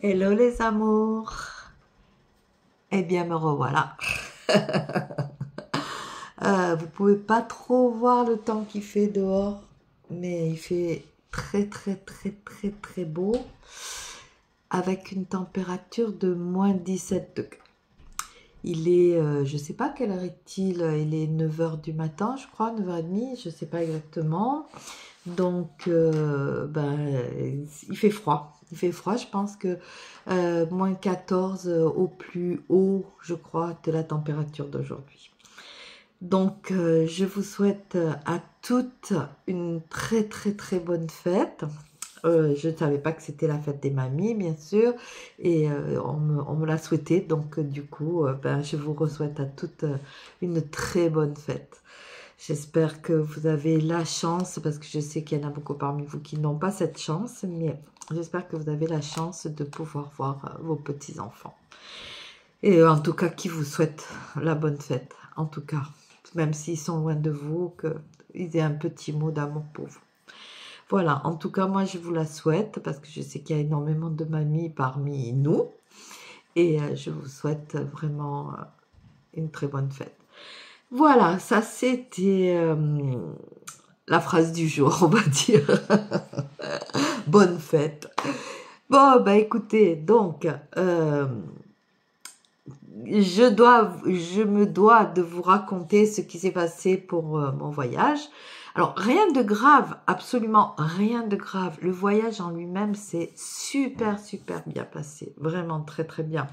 Hello les amours. Eh bien, me revoilà. Vous pouvez pas trop voir le temps qu'il fait dehors, mais il fait très très très très très beau avec une température de -17 degrés. Il est, je sais pas quelle heure est-il, il est 9 h du matin, je crois, 9 h 30, je sais pas exactement. Donc, il fait froid. Il fait froid, je pense que -14 au plus haut, je crois, de la température d'aujourd'hui. Donc, je vous souhaite à toutes une très très très bonne fête. Je ne savais pas que c'était la fête des mamies, bien sûr, et on me l'a souhaité. Donc, du coup, je vous souhaite à toutes une très bonne fête. J'espère que vous avez la chance, parce que je sais qu'il y en a beaucoup parmi vous qui n'ont pas cette chance, mais j'espère que vous avez la chance de pouvoir voir vos petits-enfants. Et en tout cas, qui vous souhaite la bonne fête, en tout cas, même s'ils sont loin de vous, qu'ils aient un petit mot d'amour pour vous. Voilà, en tout cas, moi, je vous la souhaite, parce que je sais qu'il y a énormément de mamies parmi nous, et je vous souhaite vraiment une très bonne fête. Voilà, ça c'était la phrase du jour, on va dire. Bonne fête. Bon, bah écoutez, donc, je me dois de vous raconter ce qui s'est passé pour mon voyage. Alors, rien de grave, absolument rien de grave. Le voyage en lui-même s'est super, super bien passé. Vraiment très, très bien.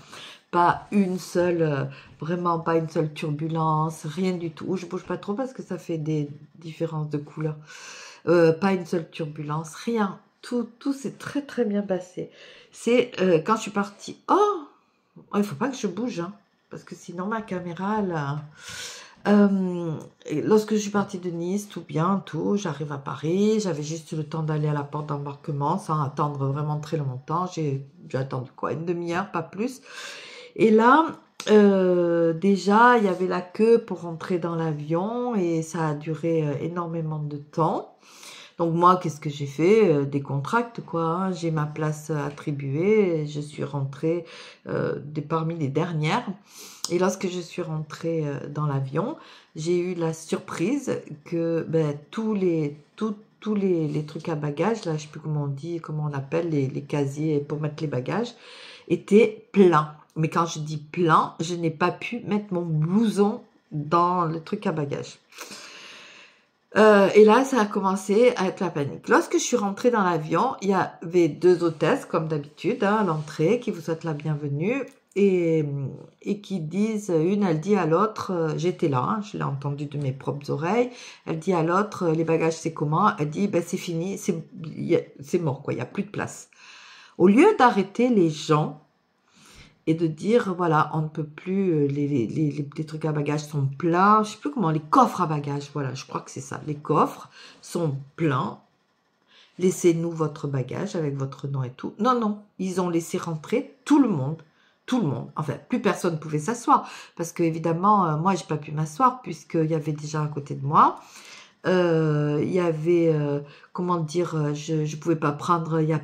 Pas une seule, vraiment pas une seule turbulence, rien du tout. Je bouge pas trop parce que ça fait des différences de couleurs. Pas une seule turbulence, rien. Tout s'est très, très bien passé. C'est quand je suis partie. Oh, il faut pas que je bouge, hein, parce que sinon ma caméra, là. Lorsque je suis partie de Nice, tout bien, tout, j'arrive à Paris, j'avais juste le temps d'aller à la porte d'embarquement sans attendre vraiment très longtemps. J'ai attendu quoi, une demi-heure, pas plus. Et là, déjà, il y avait la queue pour rentrer dans l'avion et ça a duré énormément de temps. Donc moi, qu'est-ce que j'ai fait? Des contracts, quoi, hein. J'ai ma place attribuée, je suis rentrée parmi les dernières. Et lorsque je suis rentrée dans l'avion, j'ai eu la surprise que tous les trucs à bagages, là, je sais plus comment on dit, comment on appelle, les casiers pour mettre les bagages, étaient pleins. Mais quand je dis plein, je n'ai pas pu mettre mon blouson dans le truc à bagages. Et là, ça a commencé à être la panique. Lorsque je suis rentrée dans l'avion, il y avait deux hôtesses, comme d'habitude, hein, à l'entrée, qui vous souhaitent la bienvenue et qui disent, une, elle dit à l'autre, j'étais là, hein, je l'ai entendu de mes propres oreilles, elle dit à l'autre, les bagages c'est comment? Elle dit, ben c'est fini, c'est mort, quoi, il n'y a plus de place. Au lieu d'arrêter les gens et de dire, voilà, on ne peut plus, les trucs à bagages sont pleins, je sais plus comment, les coffres à bagages, voilà, je crois que c'est ça, les coffres sont pleins, laissez-nous votre bagage avec votre nom et tout. Non, non, ils ont laissé rentrer tout le monde, enfin, plus personne ne pouvait s'asseoir, parce que évidemment, moi, j'ai pas pu m'asseoir, puisqu'il y avait déjà à côté de moi, il y avait, comment dire, je pouvais pas prendre, il y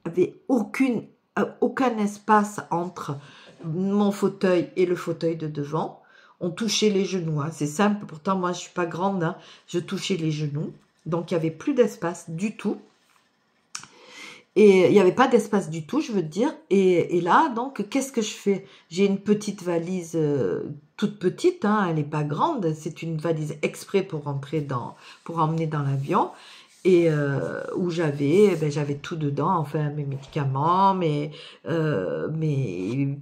avait aucun espace entre mon fauteuil et le fauteuil de devant. On touchait les genoux, hein. C'est simple, pourtant moi je suis pas grande, hein. Je touchais les genoux, donc il y avait plus d'espace du tout. Et il n'y avait pas d'espace du tout, je veux dire. Et là, donc, qu'est-ce que je fais? J'ai une petite valise toute petite, hein, elle n'est pas grande. C'est une valise exprès pour emmener dans l'avion. Et où j'avais tout dedans, enfin mes médicaments,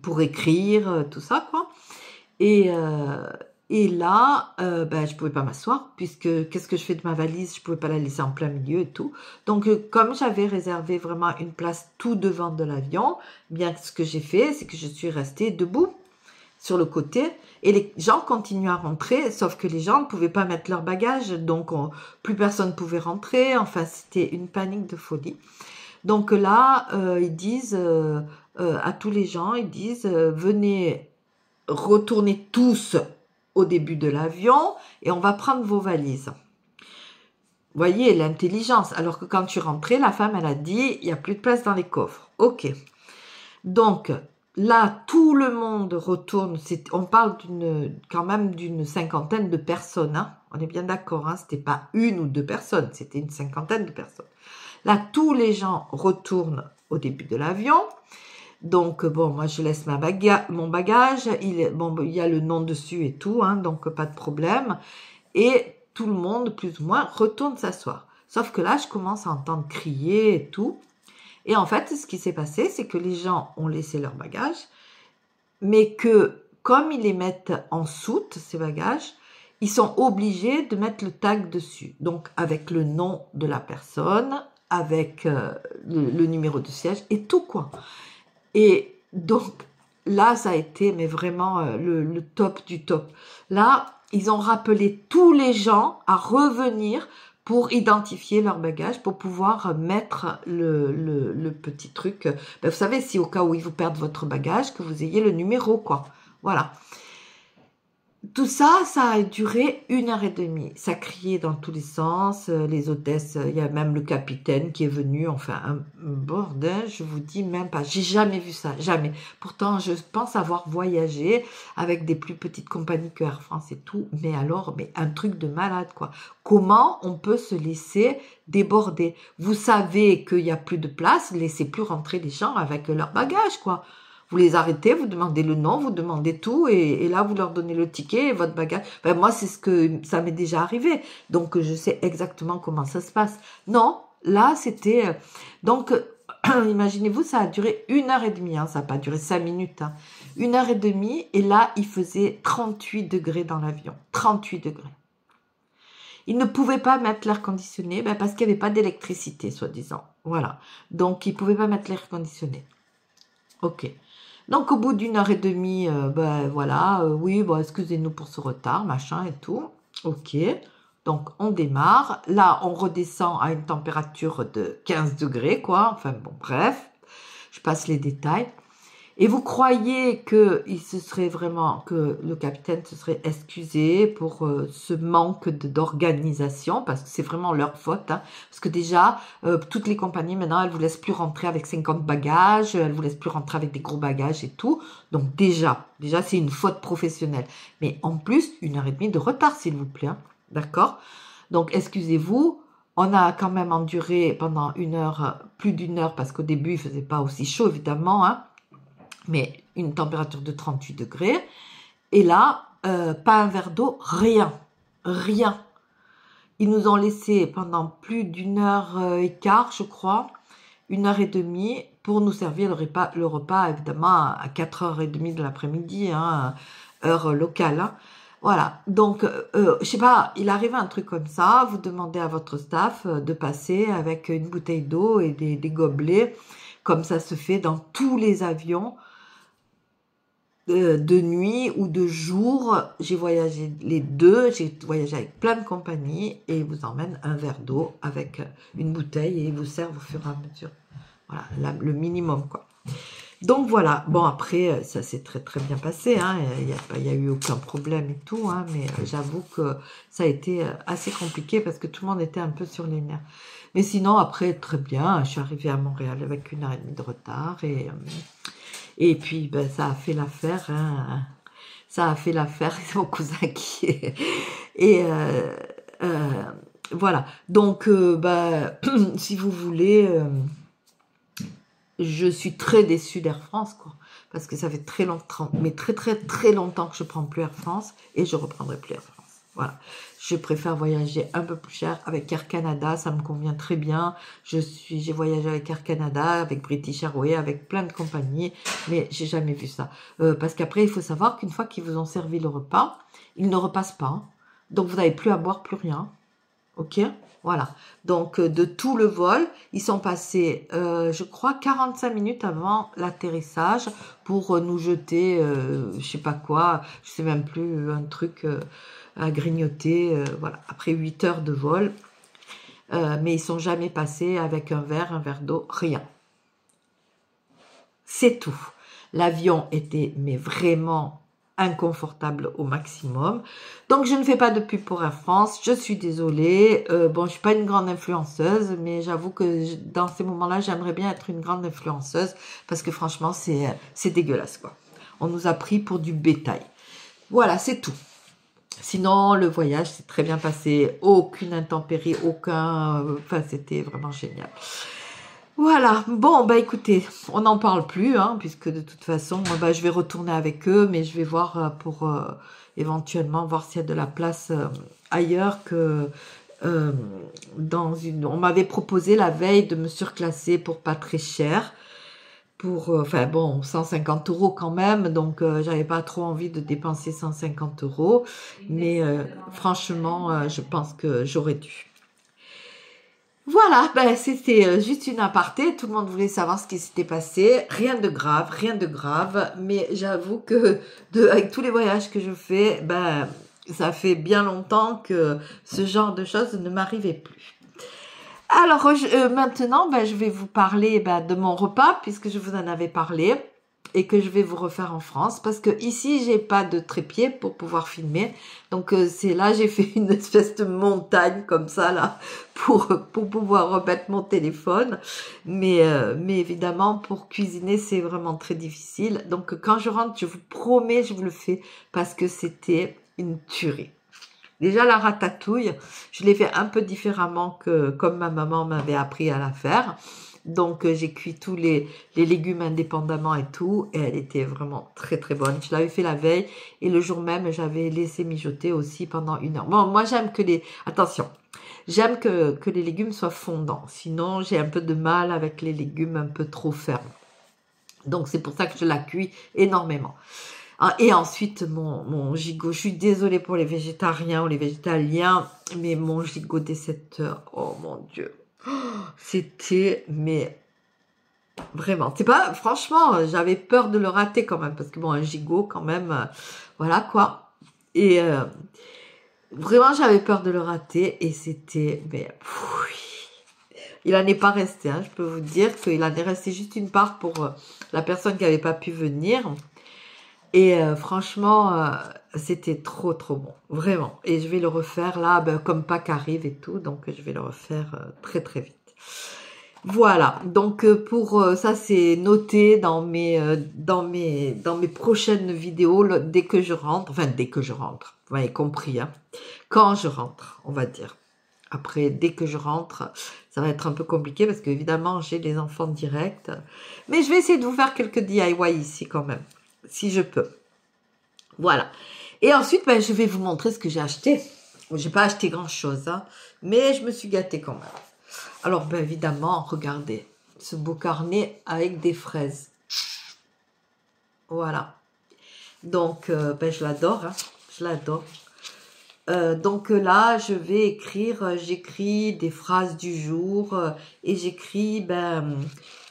pour écrire, tout ça, quoi. Et, euh, et là, je pouvais pas m'asseoir, puisque qu'est-ce que je fais de ma valise? Je pouvais pas la laisser en plein milieu et tout. Donc, comme j'avais réservé vraiment une place tout devant de l'avion, bien ce que j'ai fait, c'est que je suis restée debout sur le côté, et les gens continuaient à rentrer, sauf que les gens ne pouvaient pas mettre leur bagage, donc plus personne ne pouvait rentrer. Enfin, c'était une panique de folie. Donc là, ils disent à tous les gens, ils disent, venez retournez tous au début de l'avion et on va prendre vos valises. Vous voyez l'intelligence. Alors que quand tu rentrais, la femme, elle a dit, il n'y a plus de place dans les coffres. Ok. Donc, là, tout le monde retourne. On parle quand même d'une cinquantaine de personnes. Hein. On est bien d'accord, hein, c'était pas une ou deux personnes, c'était une cinquantaine de personnes. Là, tous les gens retournent au début de l'avion. Donc, bon, moi, je laisse mon bagage. Il y a le nom dessus et tout, hein, donc pas de problème. Et tout le monde, plus ou moins, retourne s'asseoir. Sauf que là, je commence à entendre crier et tout. Et en fait, ce qui s'est passé, c'est que les gens ont laissé leurs bagages, mais que, comme ils les mettent en soute, ces bagages, ils sont obligés de mettre le tag dessus. Donc, avec le nom de la personne, avec le numéro de siège et tout, quoi. Et donc, là, ça a été, mais vraiment, le top du top. Là, ils ont rappelé tous les gens à revenir pour identifier leur bagage, pour pouvoir mettre le petit truc. Ben, vous savez, si au cas où ils vous perdent votre bagage, que vous ayez le numéro, quoi. Voilà. Tout ça, ça a duré 1h30. Ça criait dans tous les sens. Les hôtesses, il y a même le capitaine qui est venu. Enfin, un bordel, je vous dis même pas. J'ai jamais vu ça, jamais. Pourtant, je pense avoir voyagé avec des plus petites compagnies que Air France et tout. Mais alors, mais un truc de malade, quoi. Comment on peut se laisser déborder? Vous savez qu'il n'y a plus de place, laissez plus rentrer les gens avec leur bagage, quoi. Vous les arrêtez, vous demandez le nom, vous demandez tout, et là, vous leur donnez le ticket et votre bagage. Ben, moi, c'est ce que ça m'est déjà arrivé. Donc, je sais exactement comment ça se passe. Non, là, c'était... donc, imaginez-vous, ça a duré 1h30. Hein, ça n'a pas duré 5 minutes. Hein, 1h30, et là, il faisait 38 degrés dans l'avion. 38 degrés. Ils ne pouvaient pas mettre l'air conditionné parce qu'il n'y avait pas d'électricité, soi-disant. Voilà. Donc, ils ne pouvaient pas mettre l'air conditionné. Ok. Donc, au bout d'1h30, voilà, oui, bon, excusez-nous pour ce retard, machin et tout. Ok. Donc, on démarre. Là, on redescend à une température de 15 degrés, quoi. Enfin, bon, bref. Je passe les détails. Et vous croyez que le capitaine se serait excusé pour ce manque d'organisation, parce que c'est vraiment leur faute, hein, parce que déjà, toutes les compagnies, maintenant, elles vous laissent plus rentrer avec 50 bagages, elles vous laissent plus rentrer avec des gros bagages et tout. Donc déjà, c'est une faute professionnelle. Mais en plus, 1h30 de retard, s'il vous plaît. Hein, d'accord? Donc, excusez-vous. On a quand même enduré pendant 1h, plus d'1 heure, parce qu'au début, il faisait pas aussi chaud, évidemment, hein, mais une température de 38 degrés. Et là, pas un verre d'eau, rien. Rien. Ils nous ont laissé pendant plus d'1h15, je crois, 1h30, pour nous servir le repas évidemment, à 4h30 de l'après-midi, hein, heure locale. Hein. Voilà. Donc, je sais pas, il arrive un truc comme ça, vous demandez à votre staff de passer avec une bouteille d'eau et des gobelets, comme ça se fait dans tous les avions, de nuit ou de jour. J'ai voyagé les deux, j'ai voyagé avec plein de compagnies, et ils vous emmènent un verre d'eau avec une bouteille, et ils vous servent au fur et à mesure. Voilà, le minimum, quoi. Donc voilà, bon après, ça s'est très très bien passé, hein. Il y a eu aucun problème et tout, hein, mais j'avoue que ça a été assez compliqué parce que tout le monde était un peu sur les nerfs. Mais sinon, après, très bien, je suis arrivée à Montréal avec 1h30 de retard, et puis, ça a fait l'affaire, hein. Ça a fait l'affaire, c'est mon cousin qui est... Et voilà. Donc, si vous voulez, je suis très déçue d'Air France, quoi. Parce que ça fait très longtemps, mais très très très longtemps que je prends plus Air France, et je reprendrai plus Air France. Voilà. Je préfère voyager un peu plus cher avec Air Canada, ça me convient très bien. J'ai voyagé avec Air Canada, avec British Airways, avec plein de compagnies, mais j'ai jamais vu ça. Parce qu'après, il faut savoir qu'une fois qu'ils vous ont servi le repas, ils ne repassent pas. Hein. Donc, vous n'avez plus à boire, plus rien. Ok? Voilà. Donc, de tout le vol, ils sont passés, je crois, 45 minutes avant l'atterrissage pour nous jeter, je sais pas quoi, je sais même plus, un truc à grignoter, voilà, après 8 heures de vol. Mais ils sont jamais passés avec un verre d'eau, rien. C'est tout. L'avion était, mais vraiment inconfortable au maximum. Donc, je ne fais pas de pub pour Air France. Je suis désolée. Bon, je suis pas une grande influenceuse, mais j'avoue que dans ces moments-là, j'aimerais bien être une grande influenceuse parce que franchement, c'est dégueulasse, quoi. On nous a pris pour du bétail. Voilà, c'est tout. Sinon, le voyage s'est très bien passé. Aucune intempérie, enfin, c'était vraiment génial. Voilà, bon, bah écoutez, on n'en parle plus, hein, puisque de toute façon, bah, je vais retourner avec eux, mais je vais voir pour éventuellement voir s'il y a de la place ailleurs que dans une... On m'avait proposé la veille de me surclasser pour pas très cher, pour, enfin bon, 150 € quand même, donc j'avais pas trop envie de dépenser 150 €, mais franchement, je pense que j'aurais dû. Voilà, ben c'était juste une aparté, tout le monde voulait savoir ce qui s'était passé, rien de grave, mais j'avoue que avec tous les voyages que je fais, ben ça fait bien longtemps que ce genre de choses ne m'arrivait plus. Alors maintenant, ben, je vais vous parler de mon repas, puisque je vous en avais parlé, et que je vais vous refaire en France, parce que ici, j'ai pas de trépied pour pouvoir filmer. Donc c'est là, j'ai fait une espèce de montagne comme ça, là, pour pouvoir remettre mon téléphone. Mais évidemment, pour cuisiner, c'est vraiment très difficile. Donc quand je rentre, je vous promets, je vous le fais, parce que c'était une tuerie. Déjà, la ratatouille, je l'ai fait un peu différemment que comme ma maman m'avait appris à la faire. Donc, j'ai cuit tous les légumes indépendamment et tout. Et elle était vraiment très, très bonne. Je l'avais fait la veille. Et le jour même, j'avais laissé mijoter aussi pendant 1 heure. Bon, moi, j'aime que les... Attention, j'aime que les légumes soient fondants. Sinon, j'ai un peu de mal avec les légumes un peu trop fermes. Donc, c'est pour ça que je la cuis énormément. Et ensuite, mon gigot, je suis désolée pour les végétariens ou les végétaliens, mais mon gigot des 7 heures, oh mon Dieu, c'était, mais vraiment, c'est pas, franchement, j'avais peur de le rater quand même, parce que bon, un gigot quand même, voilà quoi. Et vraiment, j'avais peur de le rater, et c'était, mais il n'en est pas resté, hein, je peux vous dire qu'il en est resté juste une part pour la personne qui n'avait pas pu venir. Et franchement, c'était trop, trop bon. Vraiment. Et je vais le refaire là, comme Pâques arrive et tout. Donc, je vais le refaire très, très vite. Voilà. Donc, pour ça, c'est noté dans mes prochaines vidéos dès que je rentre. Enfin, dès que je rentre. Vous m'avez compris, hein. Quand je rentre, on va dire. Après, dès que je rentre, ça va être un peu compliqué parce qu'évidemment, j'ai les enfants directs. Mais je vais essayer de vous faire quelques DIY ici quand même, si je peux. Voilà. Et ensuite, je vais vous montrer ce que j'ai acheté. J'ai pas acheté grand-chose, hein, mais je me suis gâtée quand même. Alors, évidemment, regardez ce beau carnet avec des fraises. Voilà. Donc, je l'adore, hein, je l'adore. Donc là, je vais écrire, j'écris des phrases du jour et j'écris,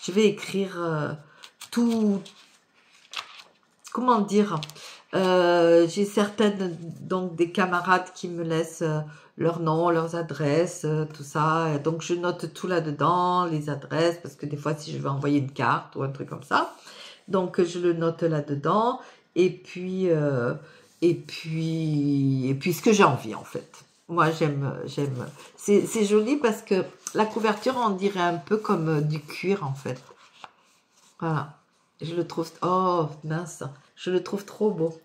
je vais écrire tout, comment dire, j'ai certaines, donc des camarades qui me laissent leurs noms, leurs adresses, tout ça, donc je note tout là-dedans, les adresses, parce que des fois si je veux envoyer une carte ou un truc comme ça, donc je le note là-dedans, et puis ce que j'ai envie en fait. Moi j'aime, c'est joli parce que la couverture on dirait un peu comme du cuir en fait. Voilà, je le trouve, oh mince, je le trouve trop beau.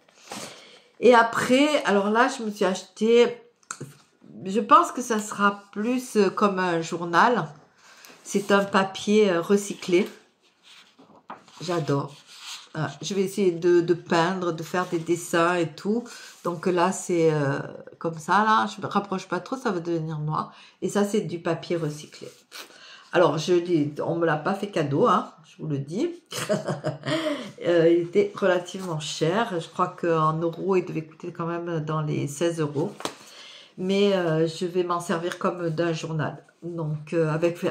Et après, alors là je me suis acheté, je pense que ça sera plus comme un journal. C'est un papier recyclé. J'adore. Je vais essayer de peindre, de faire des dessins et tout. Donc là, c'est comme ça, là. Je me rapproche pas trop, ça va devenir noir. Et ça, c'est du papier recyclé. Alors, on me l'a pas fait cadeau, hein, je vous le dis. Il était relativement cher. Je crois qu'en euros, il devait coûter quand même dans les 16 €. Mais je vais m'en servir comme d'un journal. Donc,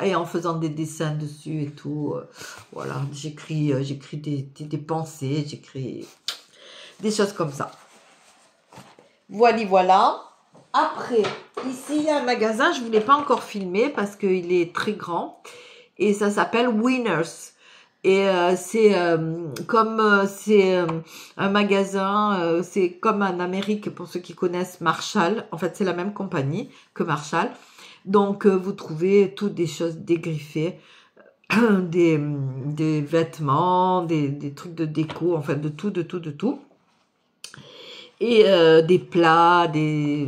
et en faisant des dessins dessus et tout. Voilà, j'écris des pensées, j'écris des choses comme ça. Voilà. Après, ici, il y a un magasin, je ne vous l'ai pas encore filmé parce qu'il est très grand. Et ça s'appelle Winners. Et c'est comme c'est un magasin, c'est comme en Amérique pour ceux qui connaissent Marshall. En fait, c'est la même compagnie que Marshall. Donc, vous trouvez toutes des choses dégriffées, des vêtements, des trucs de déco, enfin de tout, de tout, de tout. Et des plats,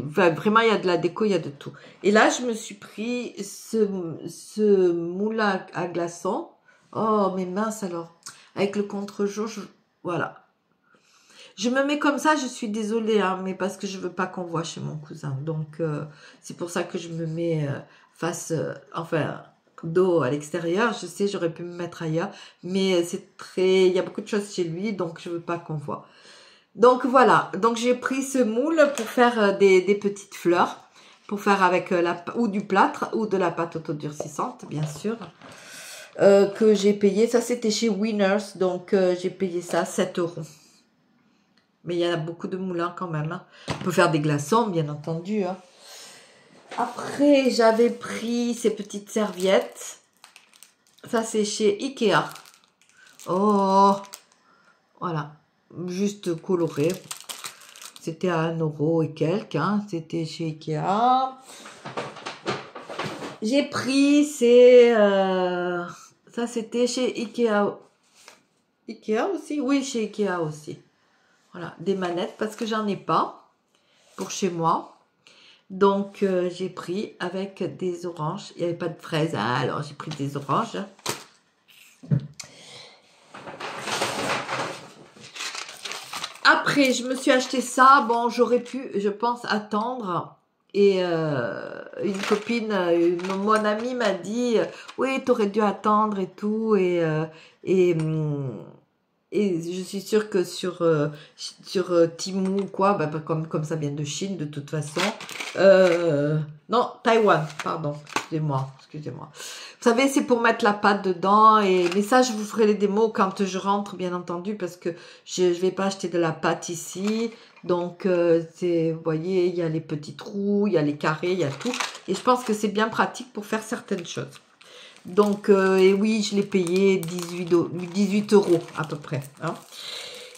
enfin, vraiment il y a de la déco, il y a de tout. Et là, je me suis pris ce moule à glaçons. Oh, mais mince alors. Avec le contre-jour, voilà. Je me mets comme ça, je suis désolée, hein, mais parce que je veux pas qu'on voit chez mon cousin. Donc, c'est pour ça que je me mets face, enfin, dos à l'extérieur. Je sais, j'aurais pu me mettre ailleurs, mais c'est très, il y a beaucoup de choses chez lui, donc je veux pas qu'on voit. Donc, voilà. Donc, j'ai pris ce moule pour faire des petites fleurs, pour faire avec ou du plâtre ou de la pâte autodurcissante, bien sûr. Que j'ai payé, ça c'était chez Winners, donc j'ai payé ça 7 €. Mais il y a beaucoup de moulins quand même. Hein. On peut faire des glaçons, bien entendu. Hein. Après, j'avais pris ces petites serviettes. Ça c'est chez Ikea. Oh, voilà, juste coloré. C'était à 1 € et quelques. Hein. C'était chez Ikea. J'ai pris ces... ça, c'était chez Ikea. Ikea aussi? Oui, chez Ikea aussi. Voilà, des manettes parce que j'en ai pas pour chez moi. Donc, j'ai pris avec des oranges. Il n'y avait pas de fraises, hein, alors j'ai pris des oranges. Après, je me suis acheté ça. Bon, j'aurais pu, je pense, attendre. Et une copine, mon amie m'a dit, oui, tu aurais dû attendre et tout. Et je suis sûre que sur Temu ou quoi, bah, comme ça vient de Chine de toute façon. Non, Taïwan, pardon, excusez-moi. Vous savez, c'est pour mettre la pâte dedans. Mais ça, je vous ferai les démos quand je rentre, bien entendu, parce que je ne vais pas acheter de la pâte ici. Donc, vous voyez, il y a les petits trous, il y a les carrés, il y a tout. Et je pense que c'est bien pratique pour faire certaines choses. Donc, et oui, je l'ai payé 18 € à peu près. Hein.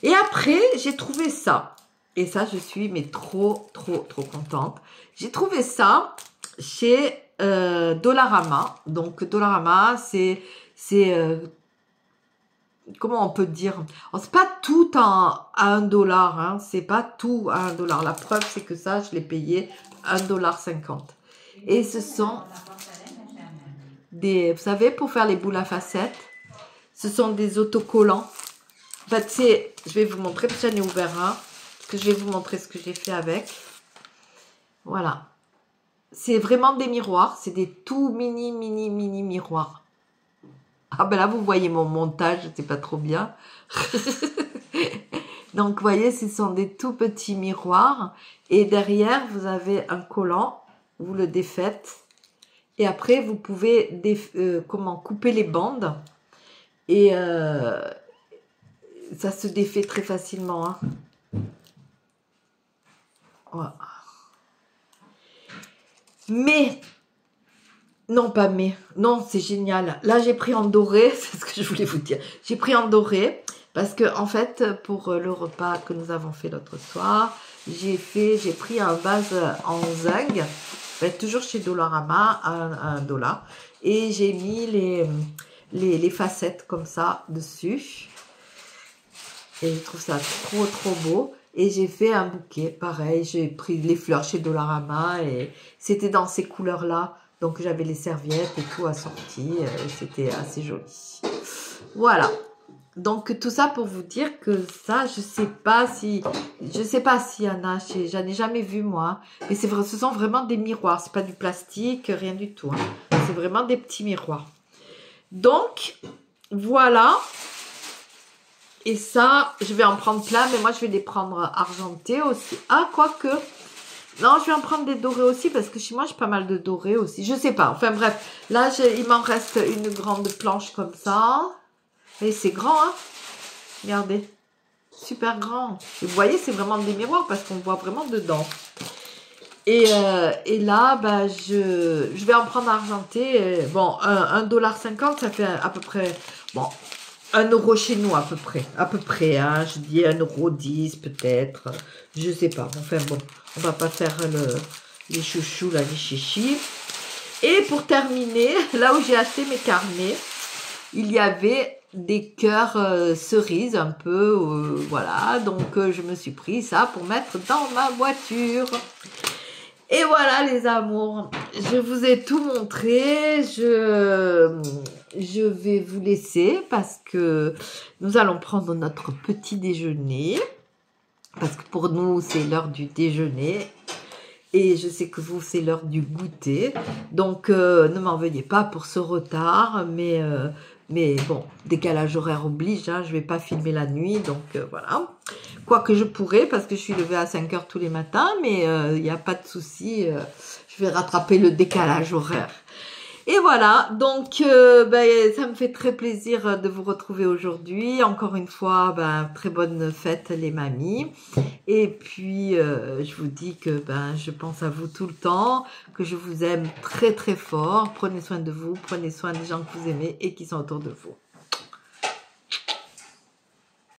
Et après, j'ai trouvé ça. Et ça, je suis mais trop contente. J'ai trouvé ça chez Dollarama. Donc, Dollarama, c'est comment on peut dire? C'est pas tout à 1 $. Hein. C'est pas tout à 1 $. La preuve, c'est que ça, je l'ai payé 1,50 $. Et ce sont... vous savez, pour faire les boules à facettes, ce sont des autocollants. En fait, je vais vous montrer, parce que j'en ai ouvert un, parce que je vais vous montrer ce que j'ai fait avec. Voilà. C'est vraiment des miroirs, c'est des tout mini miroirs. Ah ben là, vous voyez mon montage, c'est pas trop bien. Donc, vous voyez, ce sont des tout petits miroirs. Et derrière, vous avez un collant, vous le défaites. Et après, vous pouvez couper les bandes. Et ça se défait très facilement. Hein. Voilà. Mais, non pas mais, non c'est génial. Là j'ai pris en doré, c'est ce que je voulais vous dire. J'ai pris en doré parce que en fait pour le repas que nous avons fait l'autre soir, j'ai pris un vase en zinc, toujours chez Dollarama à 1 $. Et j'ai mis les facettes comme ça dessus. Et je trouve ça trop beau. Et j'ai fait un bouquet, pareil, j'ai pris les fleurs chez Dollarama et c'était dans ces couleurs-là. Donc j'avais les serviettes et tout assorti, c'était assez joli. Voilà. Donc tout ça pour vous dire que ça, je sais pas s'il y en a chez, j'en ai jamais vu moi. Mais c'est vrai, ce sont vraiment des miroirs, c'est pas du plastique, rien du tout. Hein. C'est vraiment des petits miroirs. Donc voilà. Et ça, je vais en prendre plein, mais moi, je vais les prendre argentés aussi. Ah, quoique. Non, je vais en prendre des dorés aussi, parce que chez moi, j'ai pas mal de dorés aussi. Je sais pas. Enfin, bref. Là, il m'en reste une grande planche comme ça. Et c'est grand, hein. Regardez. Super grand. Et vous voyez, c'est vraiment des miroirs, parce qu'on voit vraiment dedans. Et là, bah, je vais en prendre argenté. Bon, 1,50 $, ça fait à peu près... Bon... 1 € chez nous à peu près, hein, je dis 1,10 € peut-être, je sais pas, enfin bon, on va pas faire les chouchous, là, les chichis. Et pour terminer, là où j'ai acheté mes carnets, il y avait des cœurs cerises un peu, voilà, donc je me suis pris ça pour mettre dans ma voiture. Et voilà les amours, je vous ai tout montré, je vais vous laisser parce que nous allons prendre notre petit déjeuner, parce que pour nous c'est l'heure du déjeuner et je sais que vous c'est l'heure du goûter, donc ne m'en veuillez pas pour ce retard, mais bon, décalage horaire oblige, hein, je vais pas filmer la nuit, donc voilà. Quoique je pourrais, parce que je suis levée à 5 h tous les matins, mais il n'y a pas de souci, je vais rattraper le décalage horaire. Et voilà, donc ça me fait très plaisir de vous retrouver aujourd'hui. Encore une fois, très bonne fête les mamies. Et puis, je vous dis que je pense à vous tout le temps, que je vous aime très très fort. Prenez soin de vous, prenez soin des gens que vous aimez et qui sont autour de vous.